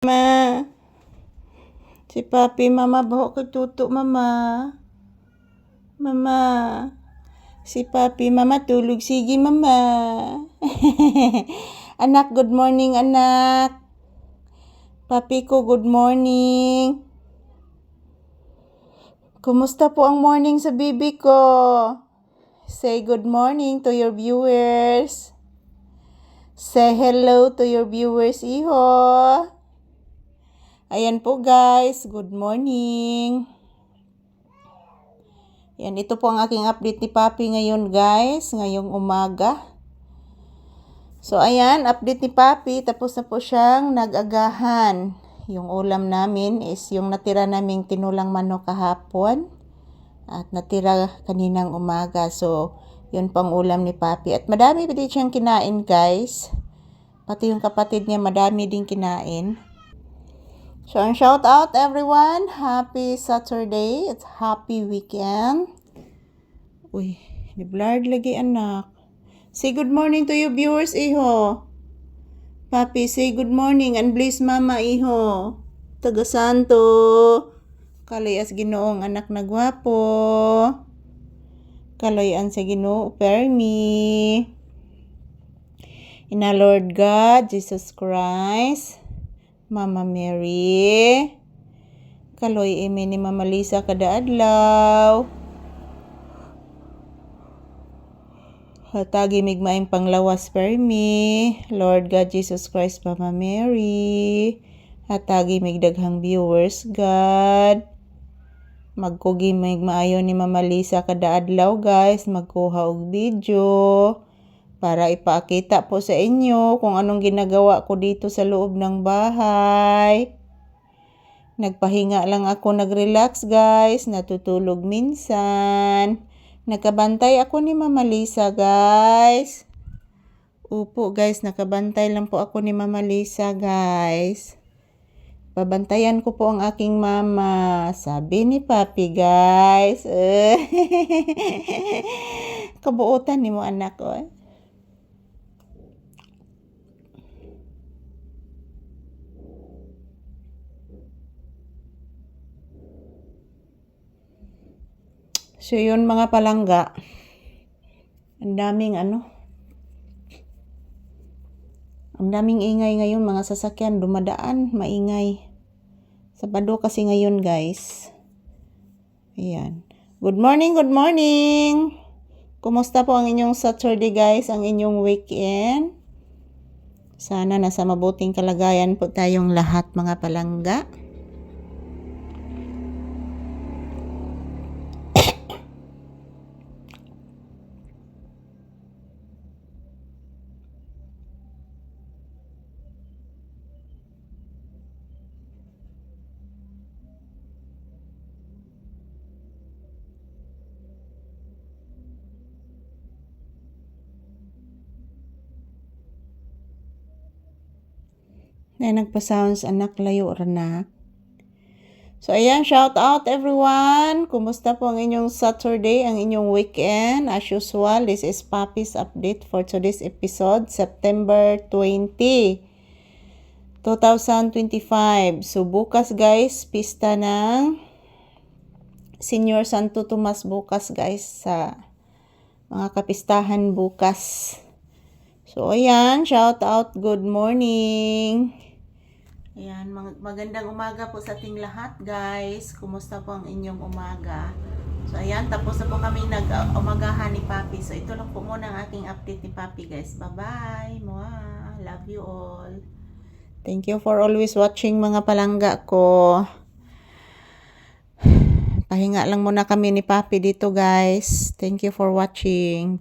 Ma. Si Papi, Mama, baho ko tuto, Mama. Mama. Si Papi, Mama, tulog. Sige, Mama. Anak, good morning, anak. Papi ko, good morning. Kumusta po ang morning sa bibi ko? Say good morning to your viewers. Say hello to your viewers, iho. Ayan po guys, good morning. Yan, ito po ang aking update ni Papi ngayon guys, ngayong umaga. So ayan, update ni Papi, tapos na po siyang nag-agahan. Yung ulam namin is yung natira naming tinulang manok kahapon at natira kaninang umaga. So yun pang ulam ni Papi. At madami pa din siyang kinain guys. Pati yung kapatid niya madami din kinain. So, shout out everyone. Happy Saturday. It's happy weekend. Uy, di-blurred lagi anak. Say good morning to your viewers, iho. Papi, say good morning and bless mama, iho. Taga Santo. Kalayas Ginoong anak na gwapo. Kalayan sa Ginoo, permi. Ina Lord God, Jesus Christ. Mama Mary, kaloy imi ni Mama Lisa kada adlaw. Hatagi migmaing panglawas permi, Lord God Jesus Christ, Mama Mary. Hatagi migdaghang viewers, God. Magkugi migmaayo ni Mama Lisa kada adlaw, guys. Magkuha og video para ipakita po sa inyo kung anong ginagawa ko dito sa loob ng bahay. Nagpahinga lang ako, nag-relax guys, natutulog minsan. Nakabantay ako ni Mama Lisa guys. Upo guys, nakabantay lang po ako ni Mama Lisa guys. Babantayan ko po ang aking mama, sabi ni Papi guys. Kabuutan ni mo anak ko. So yun mga palangga, ang daming ingay ngayon, mga sasakyan dumadaan, maingay. Sabado kasi ngayon guys. Ayan. Good morning, good morning. Kumusta po ang inyong Saturday guys, ang inyong weekend? Sana nasa mabuting kalagayan po tayong lahat mga palangga. Na nagpa-sounds anak layo ranak. So ayan, shout out everyone. Kumusta po ang inyong Saturday, ang inyong weekend? As usual, this is Papi's update for today's episode, September 20, 2025. So bukas guys, pista ng Senior Santo Tomas bukas guys, sa mga kapistahan bukas. So ayan, shout out, good morning. Ayan, magandang umaga po sa ating lahat guys. Kumusta po ang inyong umaga? So ayan, tapos na po kami nag-umagahan ni Papi. So ito lang po muna ang aking update ni Papi guys. Bye-bye. Mwah. Love you all. Thank you for always watching mga palangga ko. Pahinga lang muna kami ni Papi dito guys. Thank you for watching.